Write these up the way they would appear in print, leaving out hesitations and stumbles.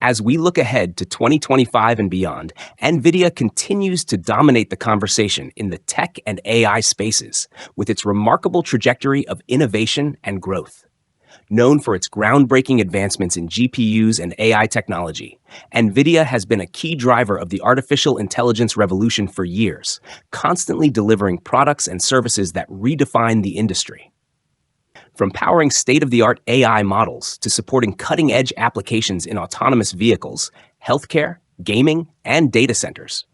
As we look ahead to 2025 and beyond, Nvidia continues to dominate the conversation in the tech and AI spaces with its remarkable trajectory of innovation and growth. Known for its groundbreaking advancements in GPUs and AI technology, Nvidia has been a key driver of the artificial intelligence revolution for years, constantly delivering products and services that redefine the industry. From powering state-of-the-art AI models to supporting cutting-edge applications in autonomous vehicles, healthcare, gaming, and data centers,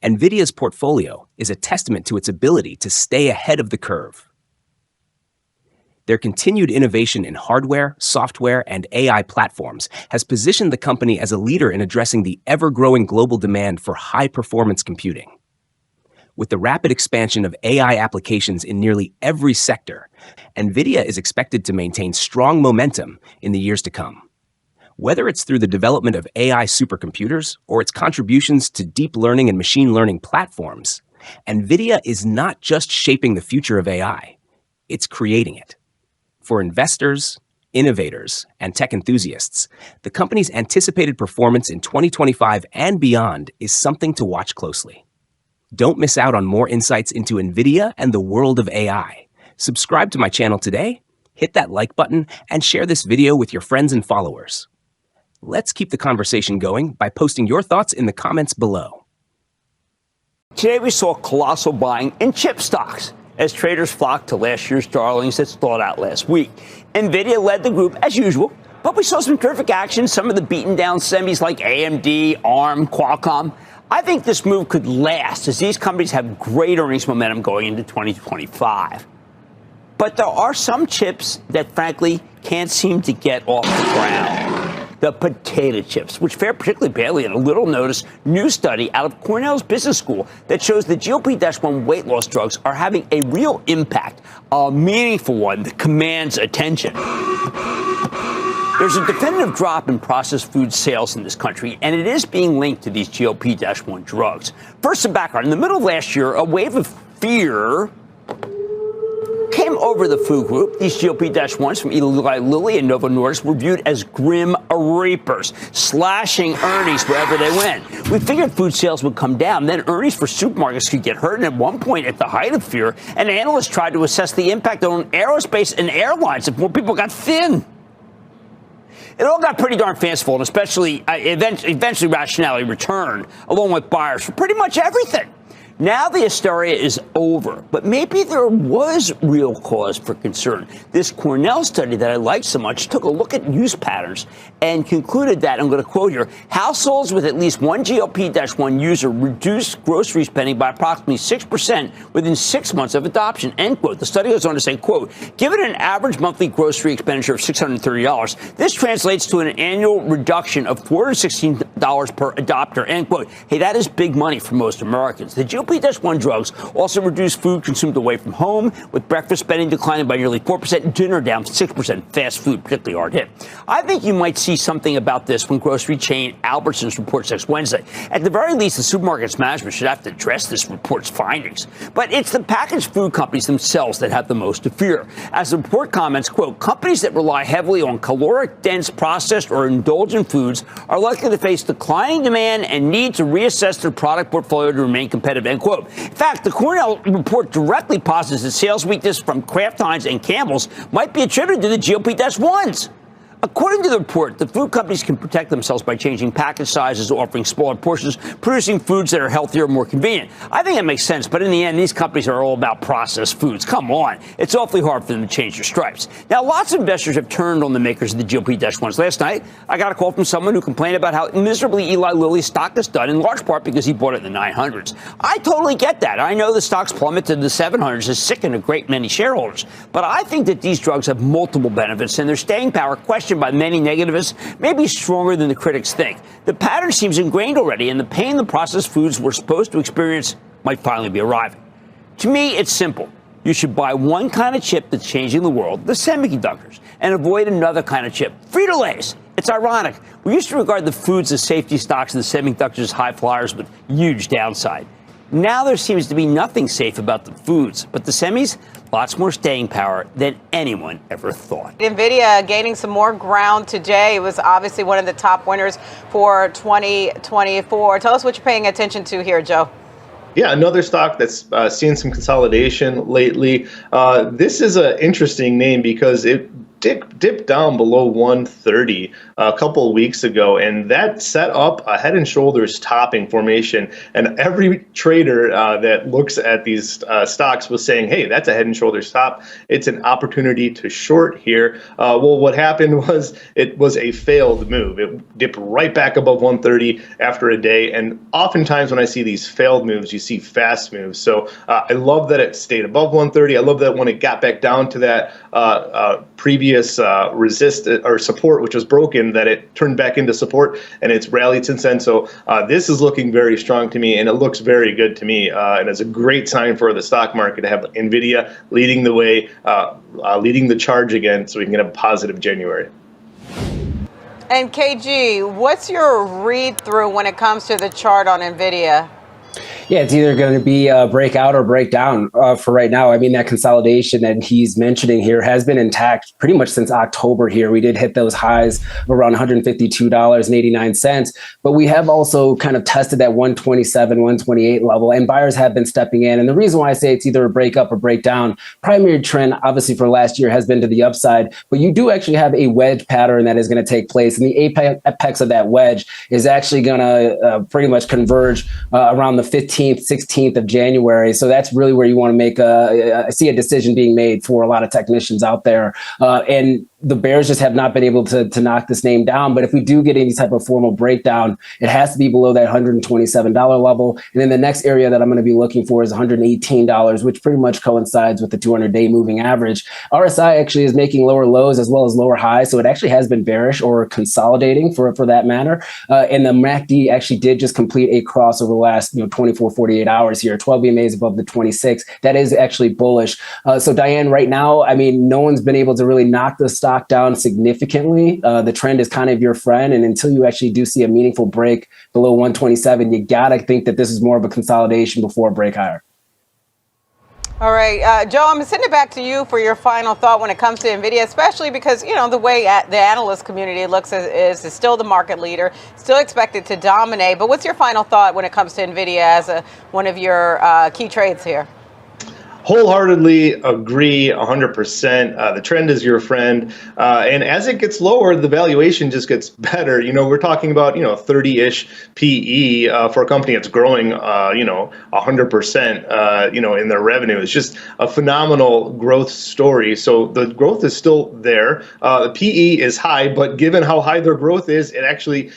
Nvidia's portfolio is a testament to its ability to stay ahead of the curve. Their continued innovation in hardware, software, and AI platforms has positioned the company as a leader in addressing the ever-growing global demand for high-performance computing. With the rapid expansion of AI applications in nearly every sector, Nvidia is expected to maintain strong momentum in the years to come. Whether it's through the development of AI supercomputers or its contributions to deep learning and machine learning platforms, Nvidia is not just shaping the future of AI, it's creating it. For investors, innovators, and tech enthusiasts, the company's anticipated performance in 2025 and beyond is something to watch closely. Don't miss out on more insights into Nvidia and the world of AI. Subscribe to my channel today, hit that like button, and share this video with your friends and followers. Let's keep the conversation going by posting your thoughts in the comments below. Today we saw colossal buying in chip stocks as traders flocked to last year's darlings that stalled out last week. Nvidia led the group as usual, but we saw some terrific action, some of the beaten down semis like AMD, ARM, Qualcomm. I think this move could last as these companies have great earnings momentum going into 2025. But there are some chips that, frankly, can't seem to get off the ground. The potato chips, which fare particularly badly in a little-noticed new study out of Cornell's business school that shows that GLP-1 weight loss drugs are having a real impact, a meaningful one that commands attention. There's a definitive drop in processed food sales in this country, and it is being linked to these GLP-1 drugs. First, some background. In the middle of last year, a wave of fear came over the food group. These GLP-1s from Eli Lilly and Novo Nordisk were viewed as grim reapers, slashing earnings wherever they went. We figured food sales would come down, then earnings for supermarkets could get hurt, and at one point, at the height of fear, an analyst tried to assess the impact on aerospace and airlines if more people got thin. It all got pretty darn fanciful, and especially eventually rationality returned, along with buyers for pretty much everything. Now the hysteria is over, but maybe there was real cause for concern. This Cornell study that I liked so much took a look at use patterns and concluded that, I'm going to quote here, households with at least one GLP-1 user reduced grocery spending by approximately 6% within 6 months of adoption, end quote. The study goes on to say, quote, given an average monthly grocery expenditure of $630, this translates to an annual reduction of $416 per adopter, end quote. Hey, that is big money for most Americans. The GLP-1 drugs also reduce food consumed away from home, with breakfast spending declining by nearly 4%, dinner down 6%, fast food particularly hard hit. I think you might see something about this when grocery chain Albertsons reports next Wednesday. At the very least, the supermarket's management should have to address this report's findings. But it's the packaged food companies themselves that have the most to fear. As the report comments, quote, companies that rely heavily on caloric-dense processed or indulgent foods are likely to face declining demand and need to reassess their product portfolio to remain competitive, end quote. In fact, the Cornell report directly posits that sales weakness from Kraft Heinz and Campbell's might be attributed to the GLP-1s. According to the report, the food companies can protect themselves by changing package sizes, offering smaller portions, producing foods that are healthier and more convenient. I think that makes sense, but in the end, these companies are all about processed foods. Come on. It's awfully hard for them to change their stripes. Now, lots of investors have turned on the makers of the GLP-1s. Last night, I got a call from someone who complained about how miserably Eli Lilly's stock has done, in large part because he bought it in the 900s. I totally get that. I know the stock's plummeted to the 700s has sickened a great many shareholders. But I think that these drugs have multiple benefits, and their staying power, questioned by many negativists, may be stronger than the critics think. The pattern seems ingrained already, and the pain the processed foods we're supposed to experience might finally be arriving. To me, it's simple. You should buy one kind of chip that's changing the world, the semiconductors, and avoid another kind of chip, Frito-Lays. It's ironic. We used to regard the foods as safety stocks and the semiconductors as high flyers with huge downside. Now there seems to be nothing safe about the foods, but the semis, lots more staying power than anyone ever thought. Nvidia gaining some more ground today. It was obviously one of the top winners for 2024. Tell us what you're paying attention to here, Joe. Yeah, another stock that's seen some consolidation lately. This is an interesting name because it dipped down below 130 a couple of weeks ago, and that set up a head and shoulders topping formation. And every trader that looks at these stocks was saying, hey, that's a head and shoulders top. It's an opportunity to short here. Well, what happened was it was a failed move. It dipped right back above 130 after a day. And oftentimes when I see these failed moves, you see fast moves. So I love that it stayed above 130. I love that when it got back down to that previous resist or support, which was broken, that it turned back into support, and it's rallied since then. So this is looking very strong to me, and it looks very good to me, and it's a great sign for the stock market to have Nvidia leading the way, leading the charge again, so we can get a positive January. And KG, what's your read through when it comes to the chart on Nvidia? Yeah, it's either going to be a breakout or breakdown for right now. I mean, that consolidation that he's mentioning here has been intact pretty much since October here. We did hit those highs of around $152.89, but we have also kind of tested that 127, 128 level, and buyers have been stepping in. And the reason why I say it's either a breakup or breakdown, primary trend obviously for last year has been to the upside, but you do actually have a wedge pattern that is going to take place. And the apex of that wedge is actually going to pretty much converge around the 15th, 16th of January. So that's really where you want to make I see a decision being made for a lot of technicians out there. And the bears just have not been able to knock this name down. But if we do get any type of formal breakdown, it has to be below that $127 level. And then the next area that I'm going to be looking for is $118, which pretty much coincides with the 200-day moving average. RSI actually is making lower lows as well as lower highs. So it actually has been bearish or consolidating for that matter. And the MACD actually did just complete a cross over the last 24, 48 hours here. 12 EMAs above the 26. That is actually bullish. So Diane, right now, I mean, no one's been able to really knock the stock down significantly. The trend is kind of your friend. And until you actually do see a meaningful break below 127, you got to think that this is more of a consolidation before a break higher. All right, Joe, I'm sending it back to you for your final thought when it comes to Nvidia, especially because, the way the analyst community looks is still the market leader, still expected to dominate. But what's your final thought when it comes to Nvidia as one of your key trades here? Wholeheartedly agree 100%. The trend is your friend. And as it gets lower, the valuation just gets better. We're talking about, 30-ish PE for a company that's growing, 100%, in their revenue. It's just a phenomenal growth story. So the growth is still there. The PE is high, but given how high their growth is, it actually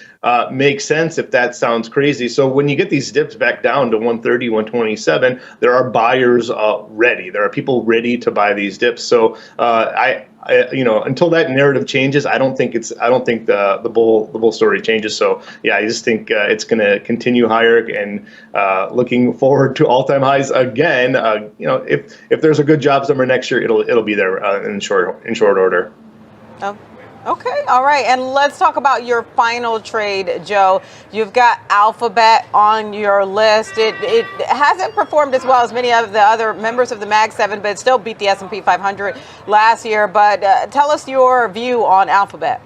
makes sense if that sounds crazy. So when you get these dips back down to 130, 127, there are buyers ready. There are people ready to buy these dips. So until that narrative changes, I don't think the bull story changes. So yeah, I just think it's going to continue higher, and looking forward to all-time highs again. If there's a good jobs number next year, it'll be there in short order. Oh. Okay, all right, and let's talk about your final trade, Joe. You've got Alphabet on your list. It hasn't performed as well as many of the other members of the Mag 7, but it still beat the S&P 500 last year. But tell us your view on Alphabet.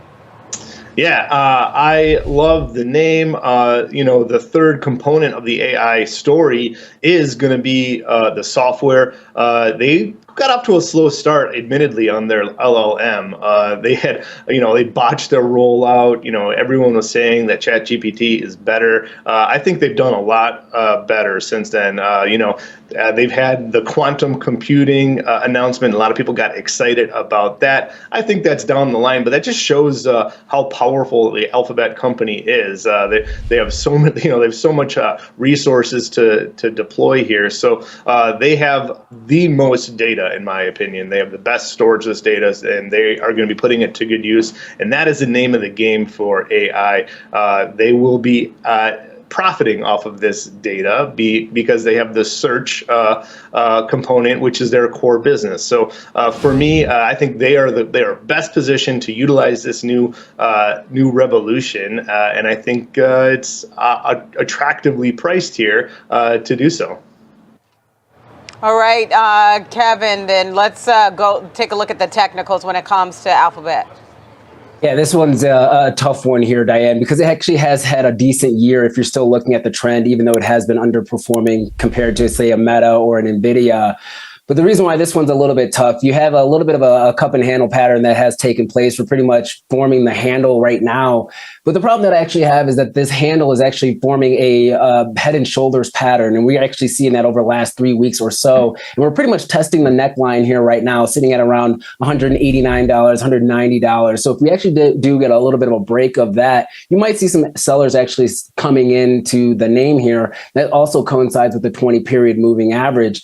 Yeah, I love the name. The third component of the AI story is going to be the software. They got off to a slow start, admittedly, on their LLM. They had, they botched their rollout. Everyone was saying that ChatGPT is better. I think they've done a lot better since then. They've had the quantum computing announcement. A lot of people got excited about that. I think that's down the line, but that just shows how powerful the Alphabet company is. They have so many, they have so much resources to deploy here. So they have the most data, in my opinion. They have the best storage of this data, and they are going to be putting it to good use. And that is the name of the game for AI. They will be profiting off of this data because they have the search component, which is their core business. So for me, I think they are best positioned to utilize this new revolution, and I think it's attractively priced here to do so. All right, Kevin, then let's go take a look at the technicals when it comes to Alphabet. Yeah, this one's a tough one here, Diane, because it actually has had a decent year if you're still looking at the trend, even though it has been underperforming compared to, say, a Meta or an Nvidia. But the reason why this one's a little bit tough, you have a little bit of a cup and handle pattern that has taken place. We're pretty much forming the handle right now. But the problem that I actually have is that this handle is actually forming a head and shoulders pattern. And we're actually seeing that over the last 3 weeks or so. And we're pretty much testing the neckline here right now, sitting at around $189, $190. So if we actually do get a little bit of a break of that, you might see some sellers actually coming into the name here. That also coincides with the 20-period moving average.